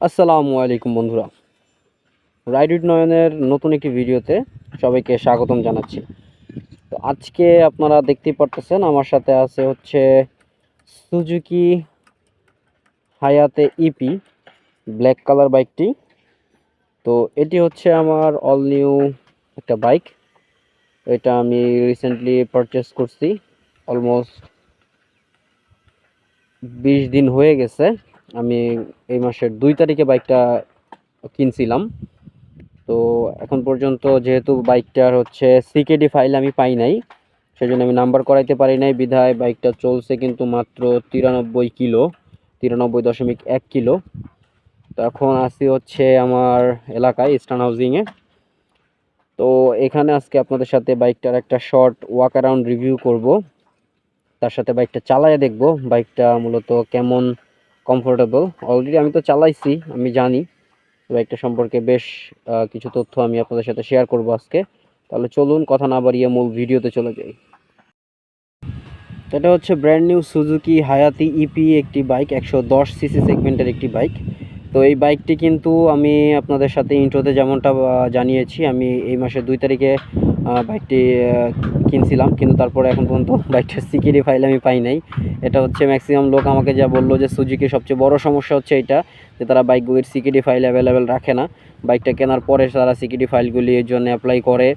আসসালামু আলাইকুম বন্ধুরা, রাইড উইথ নয়নের নতুন একটি ভিডিওতে সবাইকে স্বাগতম জানাচ্ছি। তো আজকে আপনারা দেখতেই পারতেছেন আমার সাথে আছে হচ্ছে সুজুকি হায়াতে ইপি ব্ল্যাক কালার বাইকটি। তো এটি হচ্ছে আমার অল নিউ একটা বাইক। এটা আমি রিসেন্টলি পারচেস করছি, অলমোস্ট 20 দিন হয়ে গেছে। আমি এই মাসের 2 তারিখে বাইকটা কিনছিলাম। তো এখন পর্যন্ত যেহেতু বাইকটার হচ্ছে সিকেডি ফাইল আমি পাই নাই, সেজন্য আমি নাম্বার করাইতে পারি নাই, বিধায় বাইকটা চলছে কিন্তু মাত্র 93 কিলো, 93.1 কিলো। তো এখন আসি হচ্ছে আমার এলাকায় ইস্টার্ন হাউজিংয়ে। তো এখানে আজকে আপনাদের সাথে বাইকটার একটা শর্ট ওয়াক অ্যারাউন্ড রিভিউ করব, তার সাথে বাইকটা চালায় দেখব বাইকটা মূলত কেমন কমফোর্টেবল। অলরেডি আমি তো চালাইছি, আমি জানি বাইকটা সম্পর্কে বেশ কিছু তথ্য আমি আপনাদের সাথে শেয়ার করব আজকে। তাহলে চলুন কথা না বাড়িয়ে মূল ভিডিওতে চলে যাই। এটা হচ্ছে brand new Suzuki Hayate EP একটি বাইক, 110 সিসি সেগমেন্টের একটি বাইক। তো এই বাইকটি কিন্তু আমি আপনাদের সাথে ইন্ট্রোতে যেমনটা জানিয়েছি, আমি এই মাসের 2 তারিখে বাইকটি কিনছিলাম, কিন্তু তারপরে এখন পর্যন্ত বাইকটার সিকিউরিটি ফাইল আমি পাই নাই। এটা হচ্ছে ম্যাক্সিমাম লোক আমাকে যা বললো যে সুজুকির সবচেয়ে বড় সমস্যা হচ্ছে এটা, যে তারা বাইকগুলির সিকিউরিটি ফাইল অ্যাভেলেবেল রাখে না। বাইকটা কেনার পরে তারা সিকিউরিটি ফাইলগুলি এর জন্য অ্যাপ্লাই করে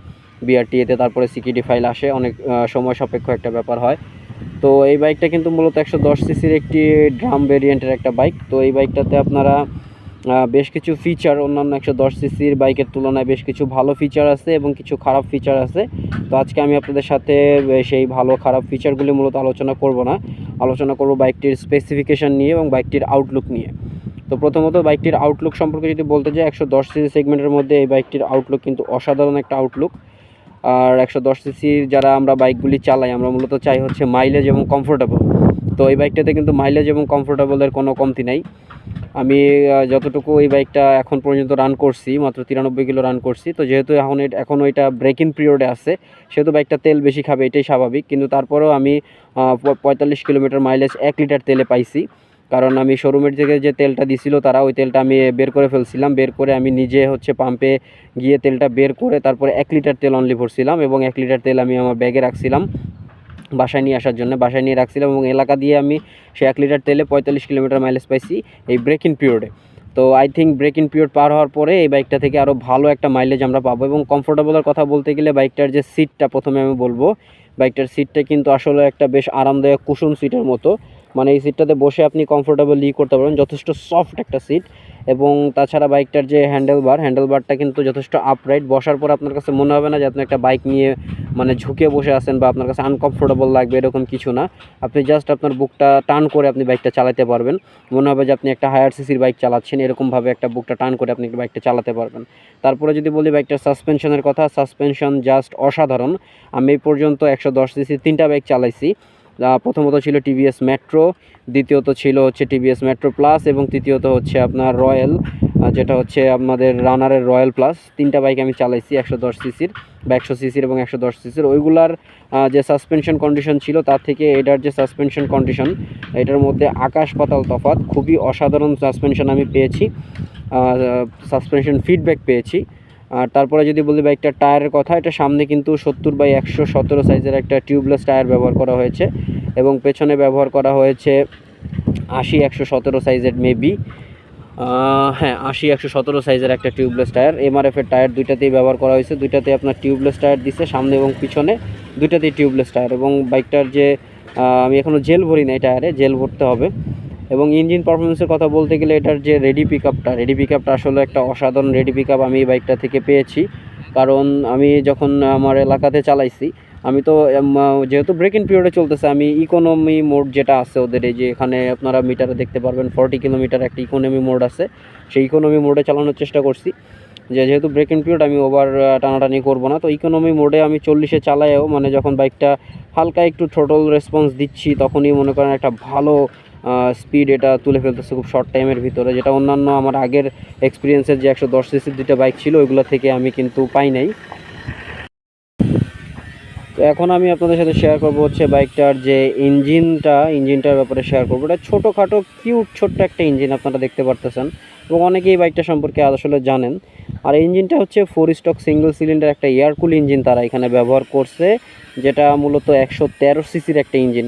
বিআরটিএতে, তারপরে সিকিউরিটি ফাইল আসে, অনেক সময় সাপেক্ষ একটা ব্যাপার হয়। তো এই বাইকটা কিন্তু মূলত 110 সিসির একটি ড্রাম ভেরিয়েন্টের একটা বাইক। তো এই বাইকটাতে আপনারা বেশ কিছু ফিচার অন্যান্য 110 সিসির বাইকের তুলনায় বেশ কিছু ভালো ফিচার আছে এবং কিছু খারাপ ফিচার আছে। তো আজকে আমি আপনাদের সাথে সেই ভালো খারাপ ফিচারগুলি মূলত আলোচনা করব না, আলোচনা করব বাইকটির স্পেসিফিকেশান নিয়ে এবং বাইকটির আউটলুক নিয়ে। তো প্রথমত বাইকটির আউটলুক সম্পর্কে যদি বলতে যাই, 110 সিসি সেগমেন্টের মধ্যে এই বাইকটির আউটলুক কিন্তু অসাধারণ একটা আউটলুক। আর 110 সিসির যারা আমরা বাইকগুলি চালাই, আমরা মূলত চাই হচ্ছে মাইলেজ এবং কমফোর্টেবল। তো এই বাইকটাতে কিন্তু মাইলেজ এবং কমফোর্টেবলের কোনো কমতি নাই। আমি যতটুকু এই বাইকটা এখন পর্যন্ত রান করছি, মাত্র 93 কিলো রান করছি। তো যেহেতু এখনও এটা ব্রেক ইন পিরিয়ডে আছে, সেহেতু বাইকটা তেল বেশি খাবে, এটাই স্বাভাবিক। কিন্তু তারপরেও আমি 45 কিলোমিটার মাইলেজ 1 লিটার তেলে পাইছি। কারণ আমি শোরুমের থেকে যে তেলটা দিছিল তারা, ওই তেলটা আমি বের করে ফেলছিলাম, বের করে আমি নিজে হচ্ছে পাম্পে গিয়ে তেলটা বের করে তারপরে 1 লিটার তেল অনলি ভরছিলাম, এবং 1 লিটার তেল আমি আমার ব্যাগে রাখছিলাম বাসায় নিয়ে আসার জন্য, বাসায় নিয়ে রাখছিলাম, এবং এলাকা দিয়ে আমি সে 1 লিটার তেলে 45 কিলোমিটার মাইলেজ পাইছি এই ব্রেক ইন পিরিয়ডে। তো I think break in period পার হওয়ার পরে এই বাইকটা থেকে আরও ভালো একটা মাইলেজ আমরা পাবো। এবং কমফোর্টেবলের কথা বলতে গেলে বাইকটার যে সিটটা, প্রথমে আমি বলবো বাইকটার সিটটা কিন্তু আসলে একটা বেশ আরামদায়ক কুশন সিটের মতো। মানে এই সিটটাতে বসে আপনি কমফোর্টেবলি করতে পারবেন, যথেষ্ট সফট একটা সিট। এবং তাছাড়া বাইকটার যে হ্যান্ডেলবারটা কিন্তু যথেষ্ট আপরাইট, বসার পর আপনার কাছে মনে হবে না যে আপনি একটা বাইক নিয়ে মানে ঝুঁকে বসে আছেন বা আপনার কাছে আনকমফোর্টেবল লাগবে, এরকম কিছু না। আপনি জাস্ট আপনার বুকটা টান করে আপনি বাইকটা চালাতে পারবেন, মনে হবে যে আপনি একটা হায়ার সিসির বাইক চালাচ্ছেন, এরকমভাবে একটা বুকটা টান করে আপনি বাইকটা চালাতে পারবেন। তারপরে যদি বলি বাইকটার সাসপেনশনের কথা, সাসপেনশন জাস্ট অসাধারণ। আমি এই পর্যন্ত 110 সিসির 3টা বাইক চালাইছি। প্রথমত ছিল টিভিএস মেট্রো, দ্বিতীয়ত ছিল হচ্ছে টিভিএস মেট্রো প্লাস, এবং তৃতীয়ত হচ্ছে আপনার রয়্যাল, যেটা হচ্ছে আমাদের রানারের রয়্যাল প্লাস। 3টা বাইক আমি চালাইছি 110 সিসির বা 100 সিসির এবং 110 সিসির। ওইগুলার যে সাসপেনশন কন্ডিশন ছিল তার থেকে এটার যে সাসপেনশন কন্ডিশন, এটার মধ্যে আকাশ পাতাল তফাৎ। খুবই অসাধারণ সাসপেনশন আমি পেয়েছি, সাসপেনশন ফিডব্যাক পেয়েছি। আর তারপরে যদি বলি বাইকটার টায়ারের কথা, এটা সামনে কিন্তু 70/117 সাইজের একটা টিউবলেস টায়ার ব্যবহার করা হয়েছে, এবং পেছনে ব্যবহার করা হয়েছে 80/117 সাইজের মেবি, হ্যাঁ 80/117 সাইজের একটা টিউবলেস টায়ার। এমআরএফের টায়ার দুইটাতেই ব্যবহার করা হয়েছে, দুইটাতে আপনার টিউবলেস টায়ার দিচ্ছে, সামনে এবং পিছনে দুইটাতেই টিউবলেস টায়ার। এবং বাইকটার যে আমি এখনও জেল ভরি নাই, টায়ারে জেল ভরতে হবে। এবং ইঞ্জিন পারফরমেন্সের কথা বলতে গেলে এটার যে রেডি পিকআপটা আসলে একটা অসাধারণ রেডি পিকআপ আমি এই বাইকটা থেকে পেয়েছি। কারণ আমি যখন আমার এলাকাতে চালাইছি, আমি তো যেহেতু ব্রেক ইন পিরিয়ডে চলতেছে, আমি ইকোনমি মোড যেটা আছে ওদের, এই যে এখানে আপনারা মিটারে দেখতে পারবেন 40 কিলোমিটার একটা ইকোনমি মোড আছে, সেই ইকোনমি মোডে চালানোর চেষ্টা করছি। যেহেতু ব্রেক ইন পিরিয়ড আমি ওভার টানাটানি করবো না, তো ইকোনমি মোডে আমি 40-এ চালাইও, মানে যখন বাইকটা হালকা একটু থ্রোটল রেসপন্স দিচ্ছি তখনই মনে করেন একটা ভালো স্পিড এটা তুলে ফেলতেছে খুব শর্ট টাইমের ভিতরে, যেটা অন্যান্য আমার আগের এক্সপিরিয়েন্সের যে 110 সিসির 2টা বাইক ছিল ওইগুলো থেকে আমি কিন্তু পাই নাই। তো এখন আমি আপনাদের সাথে শেয়ার করব হচ্ছে বাইকটার যে ইঞ্জিনটার ব্যাপারে শেয়ার করবো। এটা ছোটোখাটো কিউট ছোট্ট একটা ইঞ্জিন আপনারা দেখতে পারতেছেন, এবং অনেকেই বাইকটা সম্পর্কে আসলে জানেন। আর ইঞ্জিনটা হচ্ছে 4 স্টক সিঙ্গেল সিলিন্ডার একটা এয়ারকুল ইঞ্জিন তারা এখানে ব্যবহার করছে, যেটা মূলত 113 সিসির একটা ইঞ্জিন।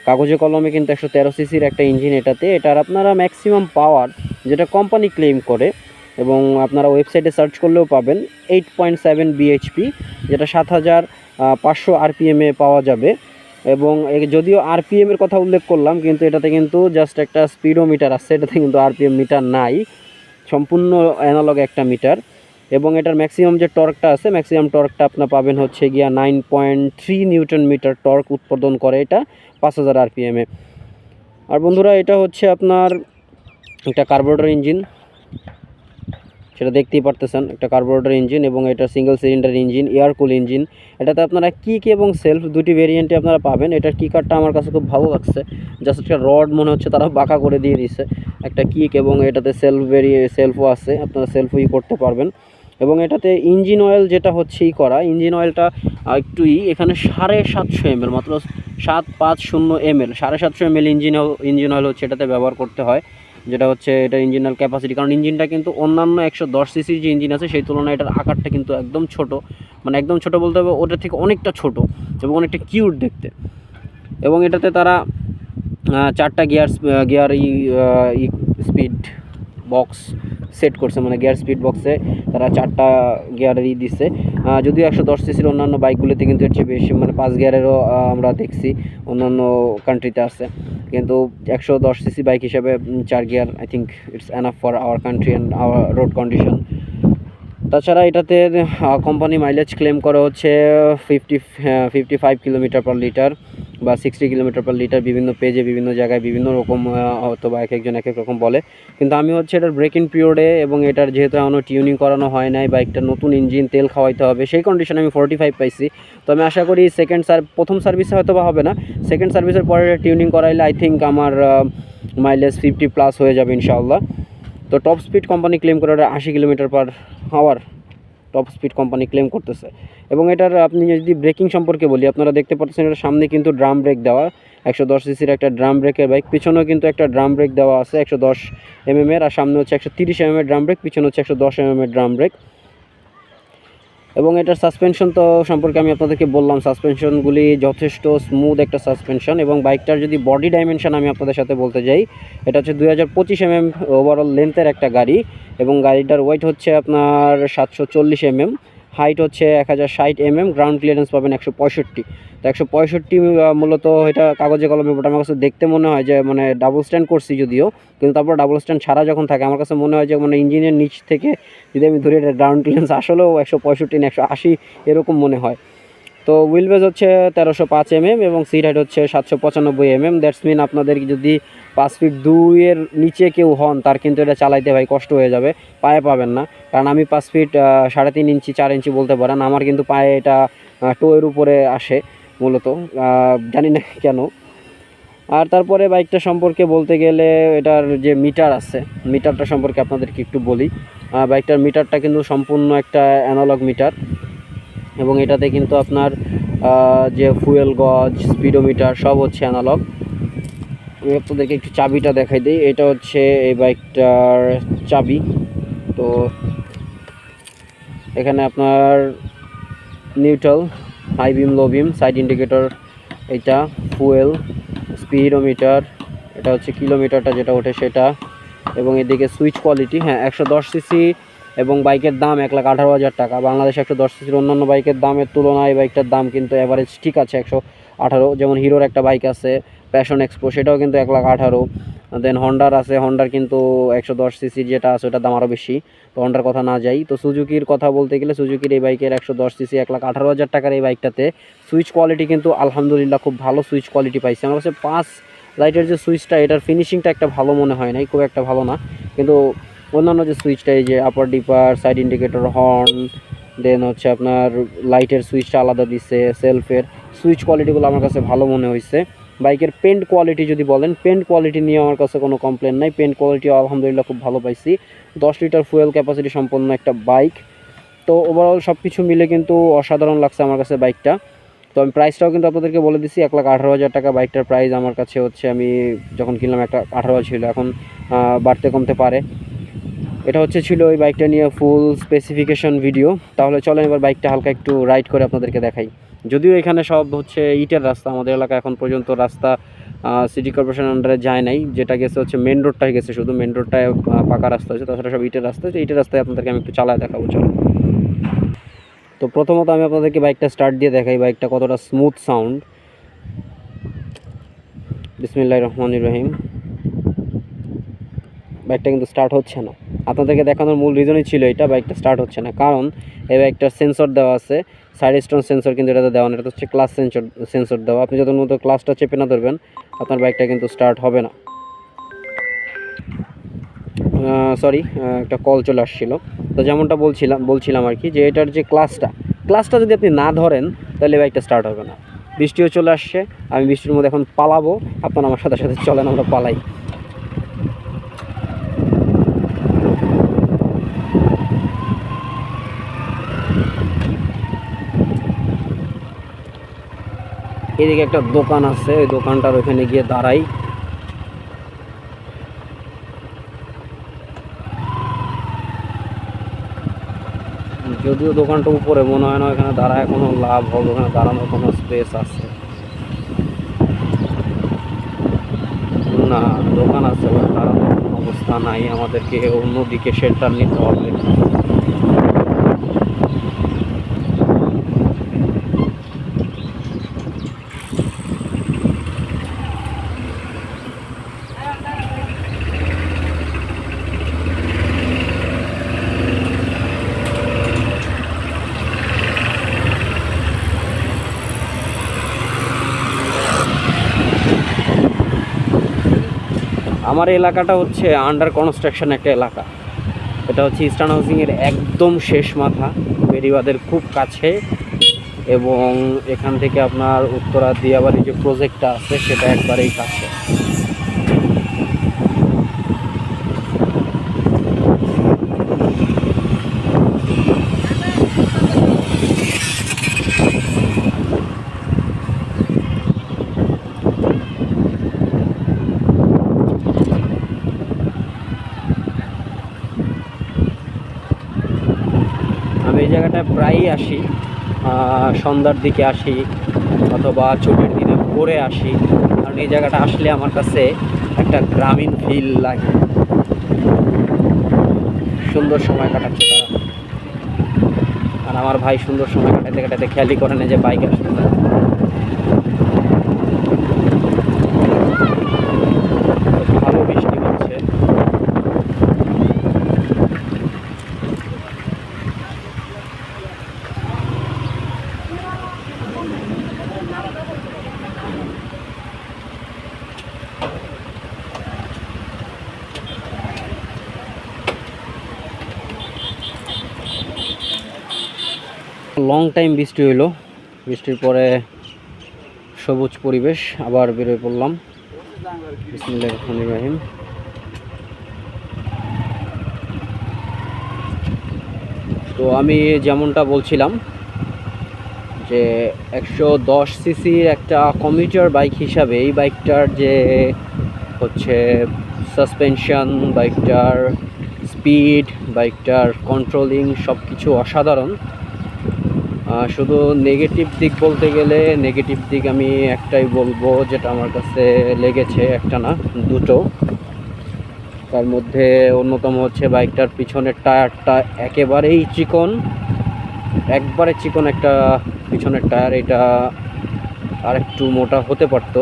কাগজে কলমে কিন্তু 113 সিসির একটা ইঞ্জিন এটাতে। এটার আপনারা ম্যাক্সিমাম পাওয়ার যেটা কোম্পানি ক্লেম করে, এবং আপনারা ওয়েবসাইটে সার্চ করলেও পাবেন, 8.7 বিএইচপি, যেটা 7500 আরপিএমে পাওয়া যাবে। এবং যদিও আরপিএমের কথা উল্লেখ করলাম, কিন্তু এটাতে কিন্তু জাস্ট একটা স্পিডোমিটার আছে, এটাতে কিন্তু আরপিএম মিটার নাই, সম্পূর্ণ অ্যানালগ একটা মিটার। এবং এটার ম্যাক্সিমাম যে টর্কটা আছে, ম্যাক্সিমাম টর্কটা আপনার পাবেন হচ্ছে গিয়া 9.3 নিউটন মিটার টর্ক উৎপাদন করে এটা 5000 আরপিএমে। আর বন্ধুরা, এটা হচ্ছে আপনার একটা কার্বোরেটর ইঞ্জিন, সেটা দেখতেই পারতেছেন, একটা কার্বোরেটর ইঞ্জিন, এবং এটা single cylinder engine, air cool engine. এটাতে আপনারা কিক এবং সেলফ দুটি ভেরিয়েন্টে আপনারা পাবেন। এটার কিকারটা আমার কাছে খুব ভালো লাগছে, জাস্ট একটা রড মনে হচ্ছে তারা বাঁকা করে দিয়ে দিচ্ছে, একটা কিক, এবং এটাতে সেলফও আছে, আপনারা সেলফই করতে পারবেন। এবং এটাতে ইঞ্জিন অয়েল যেটা হচ্ছে ইঞ্জিন অয়েলটা একটু এখানে 750 ml, মাত্র 750 ml, 750 ml ইঞ্জিন অয়েল হচ্ছে এটাতে ব্যবহার করতে হয়, যেটা হচ্ছে এটা ইঞ্জিনাল ক্যাপাসিটি। কারণ ইঞ্জিনটা কিন্তু অন্যান্য 110 সিসির যে ইঞ্জিন আছে সেই তুলনায় এটার আকারটা কিন্তু একদম ছোট, মানে একদম ছোট বলতে হবে ওটার থেকে অনেকটা ছোট, এবং অনেকটা কিউট দেখতে। এবং এটাতে তারা 4টা গিয়ার স্পিড বক্স সেট করছে, মানে গিয়ার স্পিড বক্সে তারা 4টা গিয়ারেরই দিচ্ছে। যদিও 110 সিসির অন্যান্য বাইকগুলিতে কিন্তু এর চেয়ে বেশি, মানে 5 গিয়ারেরও আমরা দেখছি অন্যান্য কান্ট্রিতে আছে, কিন্তু 110 সিসি বাইক হিসেবে 4 gear I think it's enough for our country and our road condition. তাছাড়া এটাতে কোম্পানি মাইলেজ ক্লেম করা হচ্ছে 55 কিলোমিটার পার লিটার বা 60 কিলোমিটার পার লিটার। বিভিন্ন পেজে বিভিন্ন জায়গায় বিভিন্ন রকম হয়তো বা এক একজন এক এক রকম বলে, কিন্তু আমি হচ্ছে এটার ব্রেকিং পিরিয়ডে, এবং এটার যেহেতু এখনও টিউনিং করানো হয় নাই, বাইকটা নতুন ইঞ্জিন, তেল খাওয়াইতে হবে, সেই কন্ডিশনে আমি 45 পাইছি। তো আমি আশা করি প্রথম সার্ভিসে হয়তো বা হবে না, সেকেন্ড সার্ভিসের পরে টিউনিং করাইলে আই থিঙ্ক আমার মাইলেজ 50+ হয়ে যাবে ইনশাআল্লাহ। তো টপ স্পিড কোম্পানি ক্লেম করে 80 kilometre per hour top speed company claim করতেছে। এবং এটার আপনি যদি ব্রেকিং সম্পর্কে বলি, আপনারা দেখতে পাচ্ছেন এটার সামনে কিন্তু ড্রাম ব্রেক দেওয়া, 110 সিসির একটা ড্রাম ব্রেকের বাইক, পিছনেও কিন্তু একটা ড্রাম ব্রেক দেওয়া আছে 110 mm, আর সামনে হচ্ছে 130 mm ড্রাম ব্রেক, পিছনে হচ্ছে 110 mm ড্রাম ব্রেক। এবং এটার সাসপেনশন তো সম্পর্কে আমি আপনাদেরকে বললাম, সাসপেনশনগুলি যথেষ্ট স্মুথ একটা সাসপেনশন। এবং বাইকটার যদি বডি ডাইমেনশন আমি আপনাদের সাথে বলতে যাই, এটা হচ্ছে 2025 mm ওভারঅল লেন্থের একটা গাড়ি, এবং গাড়িটার ওয়েট হচ্ছে আপনার 740 mm, হাইট হচ্ছে 1060 mm, গ্রাউন্ড ক্লিয়ারেন্স পাবেন 165। তো 165 মূলত এটা কাগজে কলমে, বাট আমার কাছে দেখতে মনে হয় যে মানে ডাবল স্ট্যান্ড করছি যদিও, কিন্তু তারপর ডাবল স্ট্যান্ড ছাড়া যখন থাকে আমার কাছে মনে হয় যে মানে ইঞ্জিনের নিচ থেকে যদি আমি ধরি এটা গ্রাউন্ড ক্লিয়ারেন্স আসলেও 165 না 180 এরকম মনে হয়। তো হুইল বেজ হচ্ছে 1305 mm, এবং সিট হাইট হচ্ছে 795 mm। দ্যাটস মিন আপনাদের যদি 5 ফিট 2 নিচে কেউ হন, তার কিন্তু এটা চালাইতে ভাই কষ্ট হয়ে যাবে, পায়ে পাবেন না। কারণ আমি 5 ফিট 3.5 ইঞ্চি 4 ইঞ্চি বলতে পারেন, আমার কিন্তু পায়ে এটা টোয়ের উপরে আসে মূলত, জানি না কেন। আর তারপরে বাইকটা সম্পর্কে বলতে গেলে, এটার যে মিটার আছে, মিটারটা সম্পর্কে আপনাদেরকে একটু বলি। বাইকটার মিটারটা কিন্তু সম্পূর্ণ একটা অ্যানালগ মিটার, এবং এটাতে কিন্তু আপনার যে ফুয়েল গজ, স্পিডোমিটার সব হচ্ছে অ্যানালগ। আমি আপনাদেরকে একটু চাবিটা দেখাই দিই, এটা হচ্ছে এই বাইকটার চাবি। তো এখানে আপনার নিউট্রাল, হাই বিম, লো বিম, সাইড ইন্ডিকেটর, এটা ফুয়েল, স্পিডোমিটার, এটা হচ্ছে কিলোমিটারটা যেটা ওঠে সেটা, এবং এদিকে সুইচ কোয়ালিটি। হ্যাঁ, 110 সিসি এবং বাইকের দাম 1,18,000 টাকা। বাংলাদেশে 110 সিসির অন্যান্য বাইকের দামের তুলনায় এই বাইকটার দাম কিন্তু অ্যাভারেজ ঠিক আছে, 118। যেমন হিরোর একটা বাইক আছে প্যাশন এক্সপো, সেটাও কিন্তু 1,18,000। দেন হন্ডার আছে, হন্ডার কিন্তু 110 সিসির যেটা আছে ওটার দাম আরও বেশি। তো হন্ডার কথা না যাই, তো সুজুকির কথা বলতে গেলে, সুজুকির এই বাইকের 110 সিসি 1,18,000 টাকার এই বাইকটাতে সুইচ কোয়ালিটি কিন্তু আলহামদুলিল্লাহ খুব ভালো সুইচ কোয়ালিটি পাইছে। আমার কাছে 5 লাইটের যে সুইচটা, এটার ফিনিশিংটা একটা ভালো মনে হয় নাই, খুব একটা ভালো না, কিন্তু অন্যান্য যে সুইচটা, এই যে আপার ডিপার, সাইড ইন্ডিকেটর, হর্ন, দেন হচ্ছে আপনার লাইটের সুইচটা আলাদা দিচ্ছে, সেলফের সুইচ কোয়ালিটিগুলো আমার কাছে ভালো মনে হয়েছে। বাইকের পেন্ট কোয়ালিটি যদি বলেন, পেন্ট কোয়ালিটি নিয়ে আমার কাছে কোনো কমপ্লেন নাই, পেন্ট কোয়ালিটি আলহামদুলিল্লাহ খুব ভালো পাইছি। 10 লিটার ফুয়েল ক্যাপাসিটি সম্পন্ন একটা বাইক। তো ওভারঅল সব কিছু মিলে কিন্তু অসাধারণ লাগছে আমার কাছে বাইকটা। তো আমি প্রাইসটাও কিন্তু আপনাদেরকে বলে দিচ্ছি, 1,18,000 টাকা বাইকটার প্রাইস আমার কাছে হচ্ছে। আমি যখন কিনলাম 1,18,000 ছিল, এখন বাড়তে কমতে পারে। এটা ছিল ওই বাইকটা নিয়ে ফুল স্পেসিফিকেশন ভিডিও। তাহলে চলেন এবার বাইকটা হালকা একটু রাইড করে আপনাদেরকে দেখাই। যদিও এখানে সব ইটের রাস্তা, আমাদের এলাকা এখন পর্যন্ত রাস্তা সিটি কর্পোরেশন আন্ডারে যায় নাই, যেটা গেছে মেন রোডটাই গেছে, শুধু মেন রোডটায় পাকা রাস্তা হচ্ছে, তাছাড়া সব ইটের রাস্তা। ইটের রাস্তায় আপনাদেরকে আমি একটু চালায় দেখাবো, চলো। তো প্রথমত আমি আপনাদেরকে বাইকটা স্টার্ট দিয়ে দেখাই বাইকটা কতটা স্মুথ সাউন্ড। বিসমিল্লাহির রহমানির রহিম। বাইকটা কিন্তু স্টার্ট হচ্ছে না। আপনাদেরকে দেখানোর মূল রিজনই ছিল এটা, বাইকটা স্টার্ট হচ্ছে না, কারণ এই বাইকটার সেন্সর দেওয়া আছে, সাইড স্টোন সেন্সর কিন্তু এটাতে দেওয়া না, এটা হচ্ছে ক্লাস সেন্সর দেওয়া। আপনি যত মতো ক্লাসটা চেপে না ধরবেন, আপনার বাইকটা কিন্তু স্টার্ট হবে না। সরি, একটা কল চলে আসছিল। তো যেমনটা বলছিলাম আর কি, যে এটার যে ক্লাসটা যদি আপনি না ধরেন, তাহলে বাইকটা স্টার্ট হবে না। বৃষ্টিও চলে আসছে, আমি বৃষ্টির মধ্যে এখন পালাবো, আপনারা আমার সাথে সাথে চলেন, আমরা পালাই। এদিকে একটা দোকান আছে, ওই দোকানটার ওখানে গিয়ে দাঁড়াই। যদিও দোকানটা উপরে, মনে হয় না এখানে দাঁড়ায় কোনো লাভ হবে, ওখানে দাঁড়ানোর কোনো স্পেস আছে না। দোকান আছে, দাঁড়ানোর কোনো অবস্থা নাই, আমাদেরকে অন্যদিকে শেল্টার নিতে হবে। আমার এলাকাটা আন্ডার কনস্ট্রাকশন একটা এলাকা। এটা ইস্টার্ন হাউজিংয়ের একদম শেষ মাথা, বেরিবাদের খুব কাছে, এবং এখান থেকে আপনার উত্তরা দিয়াবাড়ি যে প্রজেক্টটা আছে সেটা একবারেই কাছে। আমি এই জায়গাটায় প্রায়ই আসি, সন্ধ্যার দিকে আসি অথবা ছুটির দিনে ভোরে আসি, কারণ এই জায়গাটা আসলে আমার কাছে একটা গ্রামীণ ফিল লাগে। সুন্দর সময় কাটাচ্ছে তারা, আর আমার ভাই সুন্দর সময় কাটাতে কাটাতে খেয়ালই করে না যে বাইক আসতে পারে। ভালো বৃষ্টি হচ্ছে। লং টাইম বৃষ্টি হইলো, বৃষ্টির পরে সবুজ পরিবেশ, আবার বেরোয় পড়লাম। বিসমিল্লাহির রহমানির রহিম। তো আমি যেমনটা বলছিলাম যে 110 সিসির একটা কমিউটার বাইক হিসাবে এই বাইকটার যে সাসপেনশন, বাইকটার স্পিড, বাইকটার কন্ট্রোলিং সব কিছু অসাধারণ। শুধু নেগেটিভ দিক বলতে গেলে, নেগেটিভ দিক আমি একটাই বলবো, যেটা আমার কাছে লেগেছে, একটা না দুটো। তার মধ্যে অন্যতম বাইকটার পিছনের টায়ারটা একেবারেই চিকন, একবারে চিকন একটা পিছনের টায়ার, এটা আর একটু মোটা হতে পারত।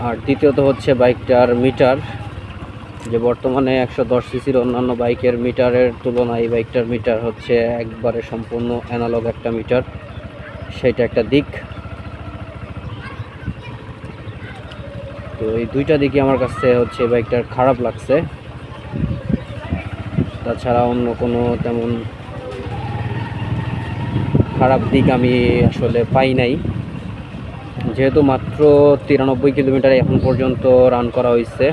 আর দ্বিতীয়ত বাইকটার মিটার, যে বর্তমানে 110 সিসির অন্যান্য বাইকের মিটারের তুলনায় এই বাইকটার মিটার একবারে সম্পূর্ণ অ্যানালগ একটা মিটার, সেটা একটা দিক। তো এই দুইটা দিকই আমার কাছে বাইকটার খারাপ লাগছে, তাছাড়া অন্য কোনো তেমন খারাপ দিক আমি আসলে পাই নাই। যেহেতু মাত্র 93 কিলোমিটার এখন পর্যন্ত রান করা হয়েছে,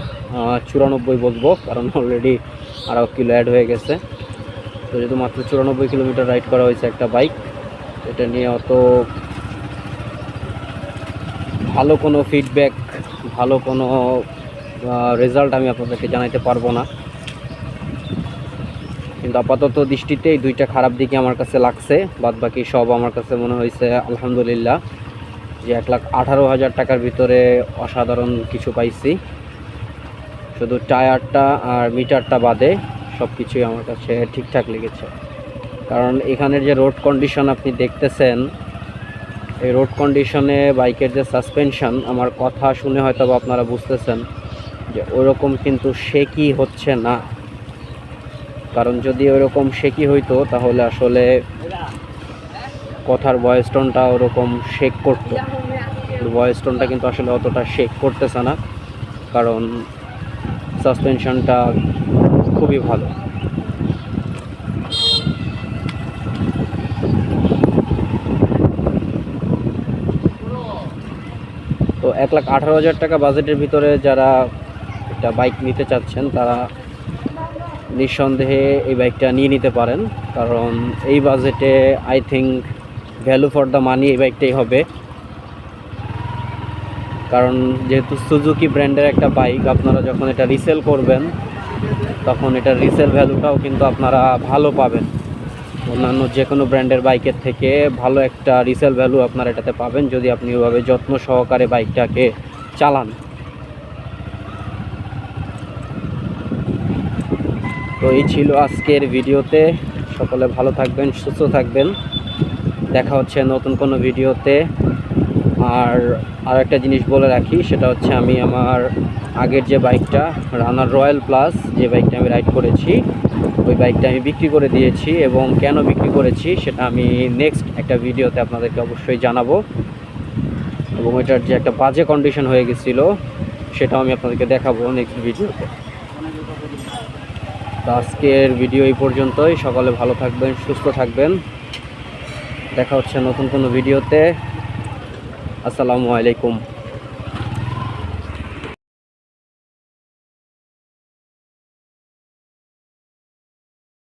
94 বলবো, কারণ অলরেডি আরও কিলো অ্যাড হয়ে গেছে। তো যেহেতু মাত্র 94 কিলোমিটার রাইড করা হয়েছে একটা বাইক, এটা নিয়ে অত ভালো কোনো ফিডব্যাক, ভালো কোনো রেজাল্ট আমি আপনাদেরকে জানাইতে পারবো না। কিন্তু আপাতত দৃষ্টিতে এই দুইটা খারাপ দিকে আমার কাছে লাগছে, বাদ বাকি সব আমার কাছে মনে হয়েছে আলহামদুলিল্লাহ যে 1,18,000 টাকার ভিতরে অসাধারণ কিছু পাইছি। শুধু টায়ারটা আর মিটারটা বাদে সব কিছুই আমার কাছে ঠিকঠাক লেগেছে। কারণ এখানের যে রোড কন্ডিশন আপনি দেখতেছেন, এই রোড কন্ডিশনে বাইকের যে সাসপেনশন, আমার কথা শুনে হয়তো আপনারা বুঝতেছেন যে ওরকম কিন্তু শেকি হচ্ছে না। কারণ যদি ওরকম শেকি হইতো তাহলে আসলে কথার ভয়েস টোনটা ওরকম শেক করতো। ভয়েস টোনটা কিন্তু আসলে অতটা শেক করতেছে না, কারণ সাসপেনশনটা খুবই ভালো। তো 1,18,000 টাকা বাজেটের ভিতরে যারা একটা বাইক নিতে চাচ্ছেন তারা নিঃসন্দেহে এই বাইকটা নিয়ে নিতে পারেন। কারণ এই বাজেটে I think value for the money এই বাইকটাই হবে। কারণ যেহেতু সুজুকি ব্র্যান্ডের একটা বাইক, আপনারা যখন এটা রিসেল করবেন তখন এটার রিসেল ভ্যালুটাও কিন্তু আপনারা ভালো পাবেন। অন্যান্য যে কোনো ব্র্যান্ডের বাইকের থেকে ভালো একটা রিসেল ভ্যালু আপনারা এটাতে পাবেন যদি আপনি ওইভাবে যত্ন সহকারে বাইকটাকে চালান। তো এই ছিল আজকের ভিডিওতে। সকলে ভালো থাকবেন, সুস্থ থাকবেন। দেখা হচ্ছে নতুন কোনো ভিডিওতে। আর একটা জিনিস বলে রাখি, সেটা হচ্ছে আমি আমার আগের যে বাইকটা রানার রয়্যাল প্লাস, যে বাইকটা আমি রাইড করেছি, ওই বাইকটা আমি বিক্রি করে দিয়েছি। এবং কেন বিক্রি করেছি সেটা আমি নেক্সট একটা ভিডিওতে আপনাদেরকে অবশ্যই জানাবো। এবং ওইটার যে একটা বাজে কন্ডিশন হয়ে গেছিলো সেটাও আমি আপনাদেরকে দেখাবো নেক্সট ভিডিওতে। তো আজকের ভিডিও এই পর্যন্তই। সকলে ভালো থাকবেন, সুস্থ থাকবেন। দেখা হচ্ছে নতুন কোনো ভিডিওতে। আসসালামু আলাইকুম।